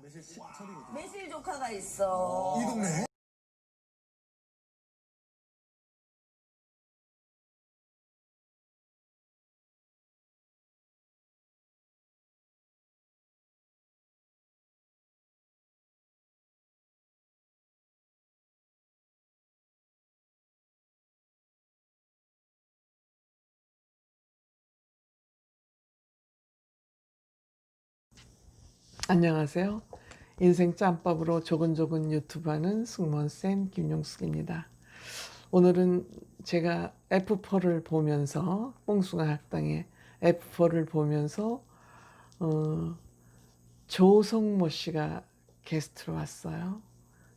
매실 조카가 있어. 이 동네? 안녕하세요. 인생 짬밥으로 조근조근 유튜브하는 승무원쌤 김용숙입니다. 오늘은 제가 F4를 보면서 뽕숭아 학당의 F4를 보면서 조성모 씨가 게스트로 왔어요.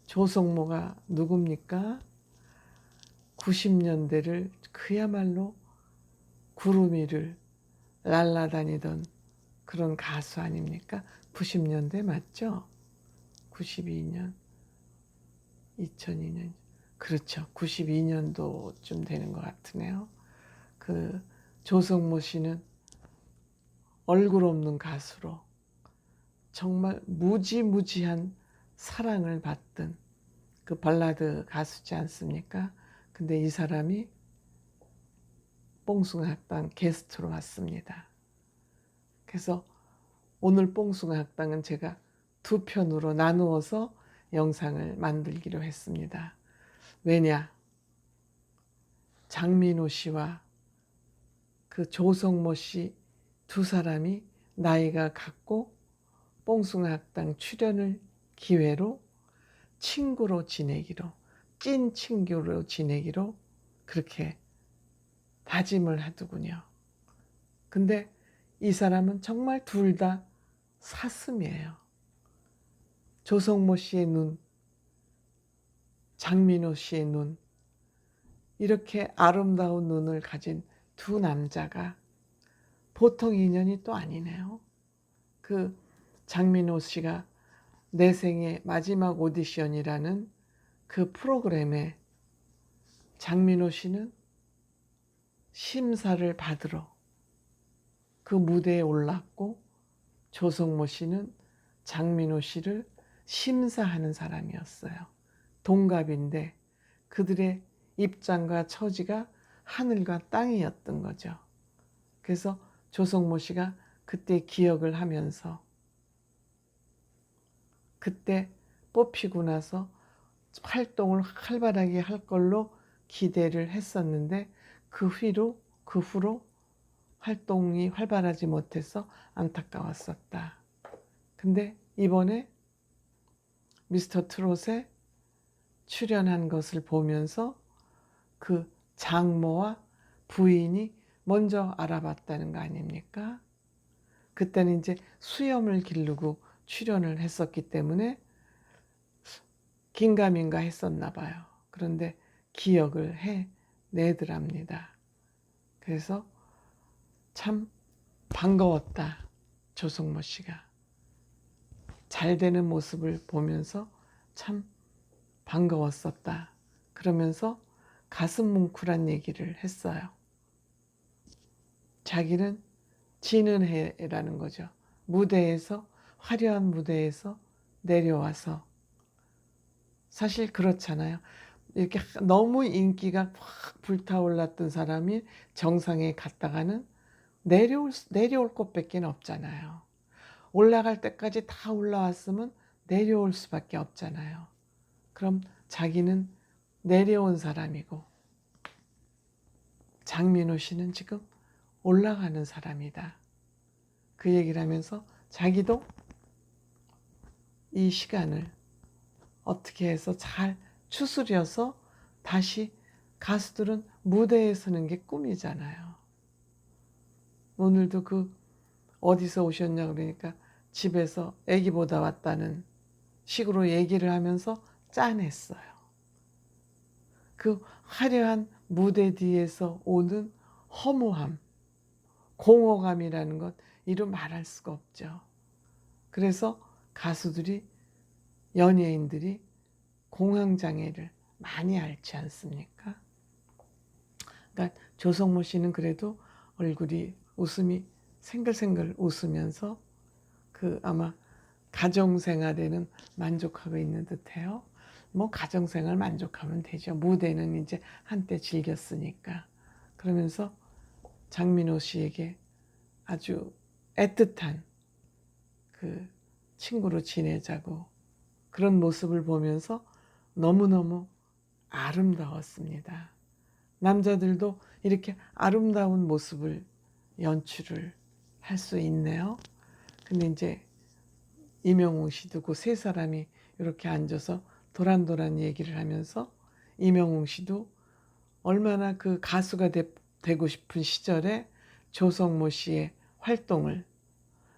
조성모가 누굽니까? 90년대를 그야말로 구름 위를 날아다니던 그런 가수 아닙니까? 90년대 맞죠? 92년, 2002년, 그렇죠. 92년도쯤 되는 것 같으네요. 그 조성모 씨는 얼굴 없는 가수로 정말 무지무지한 사랑을 받던 그 발라드 가수지 않습니까? 근데 이 사람이 뽕숭아 학당 게스트로 왔습니다. 그래서 오늘 뽕숭아 학당은 제가 두 편으로 나누어서 영상을 만들기로 했습니다. 왜냐? 장민호 씨와 그 조성모 씨 두 사람이 나이가 같고 뽕숭아 학당 출연을 기회로 친구로 지내기로, 찐 친구로 지내기로 그렇게 다짐을 하더군요. 근데 이 사람은 정말 둘 다 사슴이에요. 조성모 씨의 눈, 장민호 씨의 눈, 이렇게 아름다운 눈을 가진 두 남자가 보통 인연이 또 아니네요. 그 장민호 씨가 내 생의 마지막 오디션이라는 그 프로그램에 장민호 씨는 심사를 받으러 그 무대에 올랐고, 조성모 씨는 장민호 씨를 심사하는 사람이었어요. 동갑인데 그들의 입장과 처지가 하늘과 땅이었던 거죠. 그래서 조성모 씨가 그때 기억을 하면서 그때 뽑히고 나서 활동을 활발하게 할 걸로 기대를 했었는데 그 후로 활동이 활발하지 못해서 안타까웠었다. 근데 이번에 미스터 트롯에 출연한 것을 보면서 그 장모와 부인이 먼저 알아봤다는 거 아닙니까? 그때는 이제 수염을 기르고 출연을 했었기 때문에 긴가민가 했었나 봐요. 그런데 기억을 해내더랍니다. 그래서 참 반가웠다. 조성모 씨가 잘 되는 모습을 보면서 참 반가웠었다. 그러면서 가슴 뭉클한 얘기를 했어요. 자기는 지는 해라는 거죠. 무대에서, 화려한 무대에서 내려와서, 사실 그렇잖아요. 이렇게 너무 인기가 확 불타올랐던 사람이 정상에 갔다가는 내려올 곳밖에 없잖아요. 올라갈 때까지 다 올라왔으면 내려올 수밖에 없잖아요. 그럼 자기는 내려온 사람이고, 장민호 씨는 지금 올라가는 사람이다. 그 얘기를 하면서 자기도 이 시간을 어떻게 해서 잘 추스려서 다시, 가수들은 무대에 서는 게 꿈이잖아요. 오늘도 그 어디서 오셨냐 그러니까 집에서 아기 보다 왔다는 식으로 얘기를 하면서 짠했어요. 그 화려한 무대 뒤에서 오는 허무함, 공허감이라는 것, 이루 말할 수가 없죠. 그래서 가수들이, 연예인들이 공황장애를 많이 앓지 않습니까? 그러니까 조성모 씨는 그래도 얼굴이 웃음이 생글생글 웃으면서 그 아마 가정생활에는 만족하고 있는 듯해요. 뭐 가정생활 만족하면 되죠. 무대는 이제 한때 즐겼으니까. 그러면서 장민호 씨에게 아주 애틋한 그 친구로 지내자고 그런 모습을 보면서 너무너무 아름다웠습니다. 남자들도 이렇게 아름다운 모습을 연출을 할 수 있네요. 근데 이제 이명웅 씨도 그 세 사람이 이렇게 앉아서 도란도란 얘기를 하면서 이명웅 씨도 얼마나 그 가수가 되고 싶은 시절에 조성모 씨의 활동을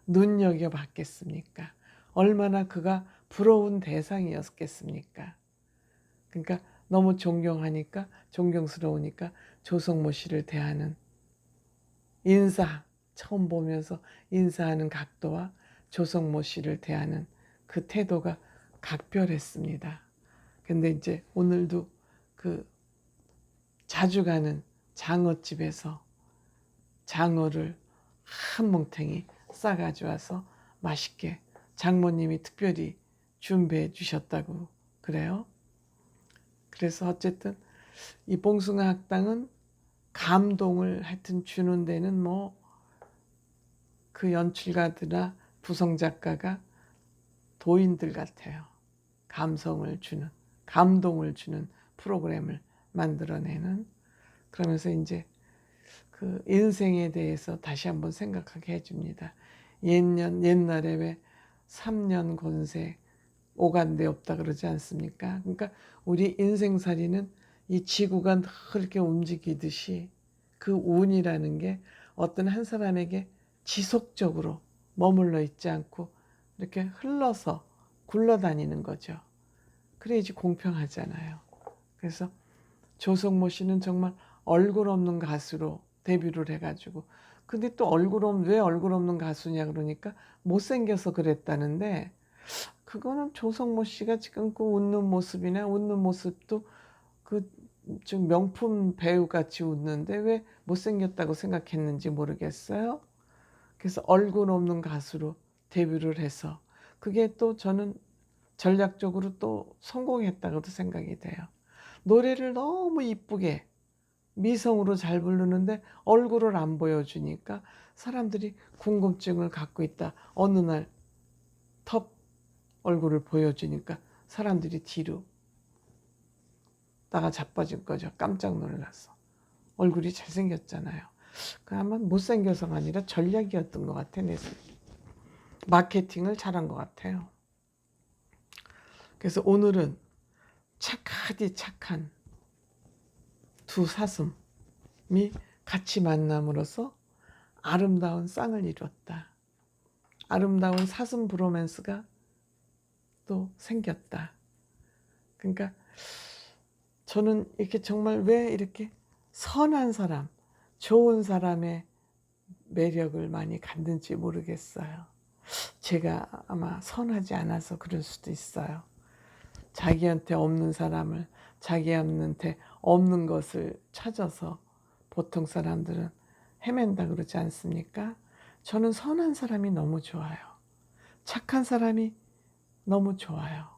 눈여겨봤겠습니까? 얼마나 그가 부러운 대상이었겠습니까? 그러니까 너무 존경하니까, 존경스러우니까 조성모 씨를 대하는 인사, 처음 보면서 인사하는 각도와 조성모 씨를 대하는 그 태도가 각별했습니다. 근데 이제 오늘도 그 자주 가는 장어집에서 장어를 한 뭉탱이 싸가지고 맛있게 장모님이 특별히 준비해 주셨다고 그래요. 그래서 어쨌든 이 봉숭아 학당은 감동을 하여튼 주는 데는 뭐 그 연출가들이나 부성작가가 도인들 같아요. 감성을 주는, 감동을 주는 프로그램을 만들어내는. 그러면서 이제 그 인생에 대해서 다시 한번 생각하게 해줍니다. 옛날에 왜 3년 권세 오간데 없다 그러지 않습니까? 그러니까 우리 인생살이는 이 지구가 늘 이렇게 움직이듯이 그 운이라는 게 어떤 한 사람에게 지속적으로 머물러 있지 않고 이렇게 흘러서 굴러다니는 거죠. 그래야지 공평하잖아요. 그래서 조성모 씨는 정말 얼굴 없는 가수로 데뷔를 해가지고 근데 또 왜 얼굴 없는 가수냐 그러니까 못생겨서 그랬다는데 그거는 조성모 씨가 지금 그 웃는 모습이나 웃는 모습도 그 좀 명품 배우 같이 웃는데 왜 못생겼다고 생각했는지 모르겠어요. 그래서 얼굴 없는 가수로 데뷔를 해서 그게 또 저는 전략적으로 또 성공했다고도 생각이 돼요. 노래를 너무 이쁘게 미성으로 잘 부르는데 얼굴을 안 보여주니까 사람들이 궁금증을 갖고 있다. 어느 날 톱 얼굴을 보여주니까 사람들이 뒤로 나가 자빠진 거죠. 깜짝 놀라서. 얼굴이 잘생겼잖아요. 그 아마 못생겨서가 아니라 전략이었던 것 같아. 내 마케팅을 잘한 것 같아요. 그래서 오늘은 착하디 착한 두 사슴이 같이 만남으로써 아름다운 쌍을 이뤘다. 아름다운 사슴 브로맨스가 또 생겼다. 그러니까 저는 이렇게 정말 왜 이렇게 선한 사람, 좋은 사람의 매력을 많이 갖는지 모르겠어요. 제가 아마 선하지 않아서 그럴 수도 있어요. 자기한테 없는 사람을, 자기한테 없는 것을 찾아서 보통 사람들은 헤맨다 그러지 않습니까? 저는 선한 사람이 너무 좋아요. 착한 사람이 너무 좋아요.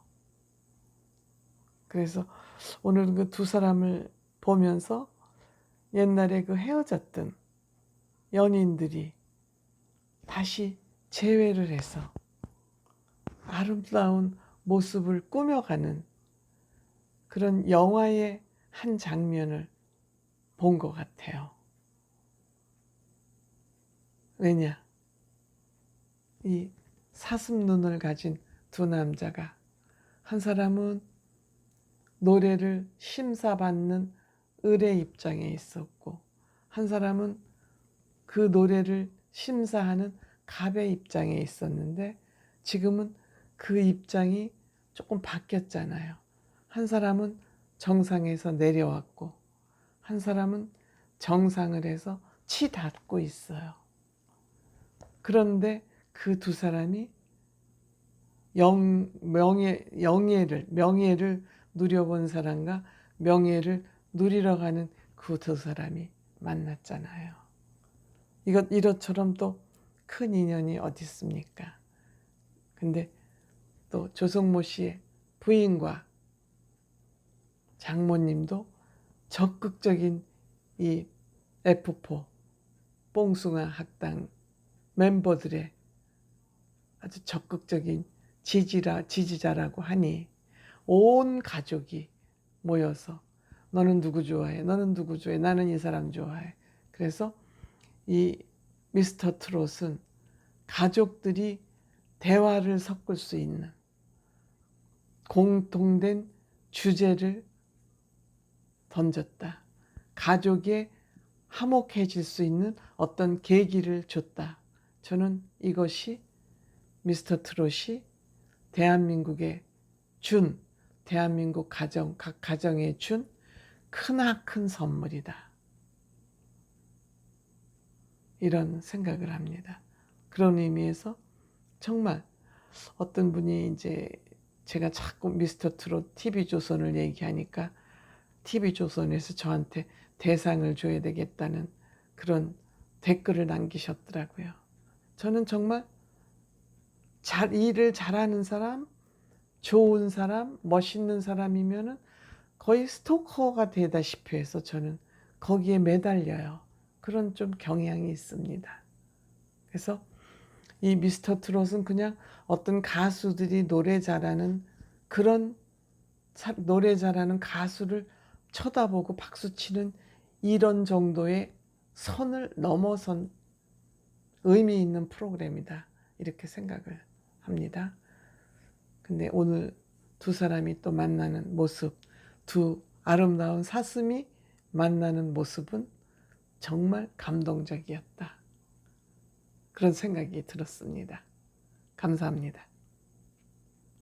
그래서 오늘 그 두 사람을 보면서 옛날에 그 헤어졌던 연인들이 다시 재회를 해서 아름다운 모습을 꾸며가는 그런 영화의 한 장면을 본 것 같아요. 왜냐? 이 사슴 눈을 가진 두 남자가 한 사람은 노래를 심사받는 을의 입장에 있었고 한 사람은 그 노래를 심사하는 갑의 입장에 있었는데 지금은 그 입장이 조금 바뀌었잖아요. 한 사람은 정상에서 내려왔고 한 사람은 정상을 해서 치닫고 있어요. 그런데 그 두 사람이 명예를 누려본 사람과 명예를 누리러 가는 그 두 사람이 만났잖아요. 이것처럼 또 큰 인연이 어디 있습니까? 근데 또 조성모 씨의 부인과 장모님도 적극적인 이 F4 뽕숭아 학당 멤버들의 아주 적극적인 지지자라고 하니 온 가족이 모여서 너는 누구 좋아해? 너는 누구 좋아해? 나는 이 사람 좋아해. 그래서 이 미스터 트롯은 가족들이 대화를 섞을 수 있는 공통된 주제를 던졌다. 가족의 화목해질 수 있는 어떤 계기를 줬다. 저는 이것이 미스터 트롯이 대한민국에 준, 대한민국 가정, 각 가정에 준 크나큰 선물이다. 이런 생각을 합니다. 그런 의미에서 정말 어떤 분이 이제 제가 자꾸 미스터 트롯 TV조선을 얘기하니까 TV조선에서 저한테 대상을 줘야 되겠다는 그런 댓글을 남기셨더라고요. 저는 정말 일을 잘하는 사람, 좋은 사람, 멋있는 사람이면은 거의 스토커가 되다시피 해서 저는 거기에 매달려요. 그런 좀 경향이 있습니다. 그래서 이 미스터 트롯은 그냥 어떤 가수들이 노래 잘하는 그런 노래 잘하는 가수를 쳐다보고 박수치는 이런 정도의 선을 넘어선 의미 있는 프로그램이다. 이렇게 생각을 합니다. 근데 오늘 두 사람이 또 만나는 모습, 두 아름다운 사슴이 만나는 모습은 정말 감동적이었다. 그런 생각이 들었습니다. 감사합니다.